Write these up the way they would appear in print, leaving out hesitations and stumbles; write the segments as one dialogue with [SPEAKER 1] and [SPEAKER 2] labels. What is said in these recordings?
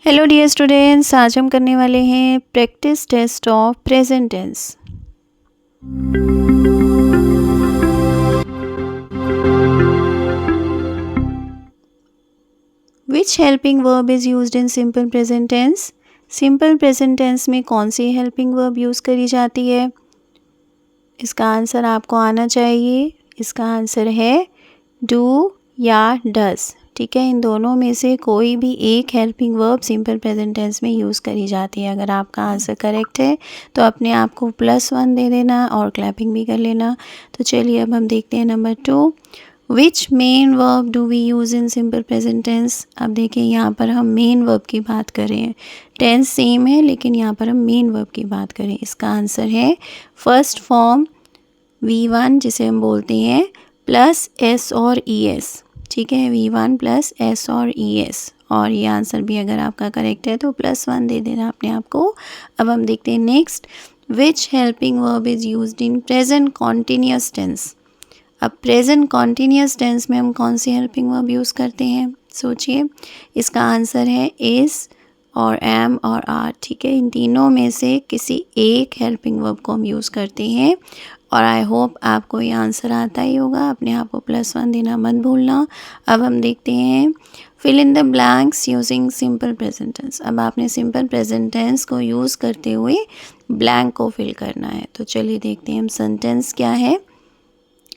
[SPEAKER 1] Hello dear students, आज हम करने वाले हैं practice test of present tense. Which helping verb is used in simple present tense. Simple present tense में कौन सी हेल्पिंग वर्ब यूज़ करी जाती है? इसका आंसर आपको आना चाहिए। इसका आंसर है डू या डज। ठीक है, इन दोनों में से कोई भी एक helping verb simple present tense में यूज़ करी जाती है। अगर आपका आंसर करेक्ट है तो अपने आप को +1 दे देना और क्लैपिंग भी कर लेना। तो चलिए अब हम देखते हैं number 2। Which main verb do we use in simple present tense. अब देखिए यहाँ पर हम मेन वर्ब की बात कर रहे हैं। टेंस सेम है लेकिन यहाँ पर हम मेन वर्ब की बात करें। इसका आंसर है फर्स्ट फॉर्म V1 जिसे हम बोलते हैं प्लस S और ES। ठीक है, V1 प्लस S और ES। और ये आंसर भी अगर आपका करेक्ट है तो +1 दे देना अपने आप को। अब हम देखते हैं next. Which helping verb is used in present continuous tense. अब प्रेजेंट कॉन्टीन्यूअस टेंस में हम कौन सी हेल्पिंग वर्ब यूज़ करते हैं? सोचिए। इसका आंसर है इज़ और एम और आर। ठीक है, इन तीनों में से किसी एक हेल्पिंग वर्ब को हम यूज़ करते हैं। और आई होप आपको ये आंसर आता ही होगा। अपने आप को +1 देना मत भूलना। अब हम देखते हैं fill in the blanks using simple present tense. अब आपने सिंपल प्रेजेंट टेंस को यूज़ करते हुए ब्लैंक को फिल करना है। तो चलिए देखते हैं हम सेंटेंस क्या है।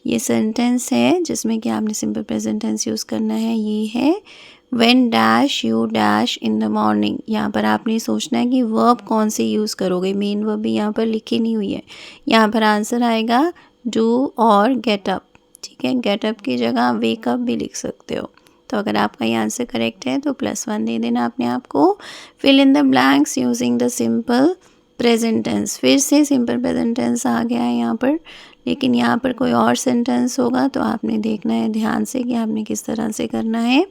[SPEAKER 1] ये सेंटेंस है जिसमें कि आपने सिंपल प्रेजेंट टेंस यूज़ करना है। ये है when dash you dash in the morning. यहाँ पर आपने सोचना है कि वर्ब कौन सी यूज़ करोगे। मेन वर्ब भी यहाँ पर लिखी नहीं हुई है। यहाँ पर आंसर आएगा डू और गेट अप। ठीक है, गेट अप की जगह वेक अप भी लिख सकते हो। तो अगर आपका ये आंसर करेक्ट है तो +1 दे देना अपने आप को। Fill in the blanks using the simple present tense. फिर से सिंपल प्रेजेंट टेंस आ गया है यहाँ पर, लेकिन यहाँ पर कोई और सेंटेंस होगा तो आपने देखना है ध्यान से कि आपने किस तरह से करना है।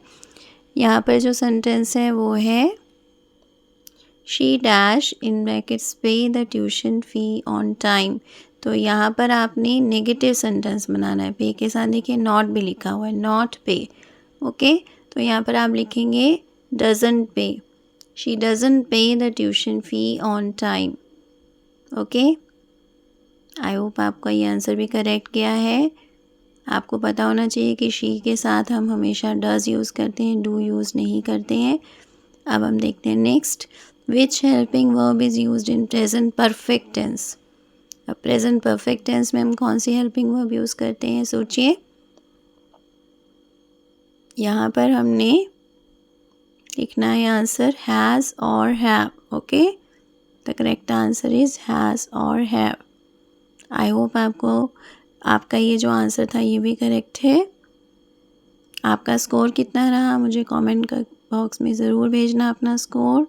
[SPEAKER 1] यहाँ पर जो सेंटेंस है वो है शी डैश इन ब्रैकेट्स पे the tuition fee on time. तो यहाँ पर आपने नेगेटिव सेंटेंस बनाना है। पे के साथ देखिए नॉट भी लिखा हुआ है, नॉट पे। ओके, तो यहाँ पर आप लिखेंगे डजंट पे। शी डजंट पे the tuition fee on time. Okay, I hope आपका ये आंसर भी करेक्ट गया है। आपको पता होना चाहिए कि शी के साथ हम हमेशा डज यूज़ करते हैं, डू यूज़ नहीं करते हैं। अब हम देखते हैं next. Which helping verb is used in present perfect tense. अब प्रेजेंट परफेक्ट टेंस में हम कौन सी हेल्पिंग वर्ब यूज़ करते हैं? सोचिए। यहाँ पर हमने लिखना है आंसर हैज़ और have. Okay, the correct answer is has और हैव। आई होप आपका ये जो आंसर था ये भी करेक्ट है। आपका स्कोर कितना रहा मुझे कमेंट बॉक्स में ज़रूर भेजना अपना score.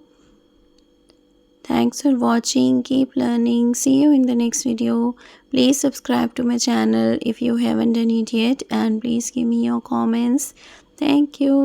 [SPEAKER 1] Thanks for watching. Keep learning. See you in the next video. Please subscribe to my channel if you haven't done it yet, and please give me your comments. Thank you.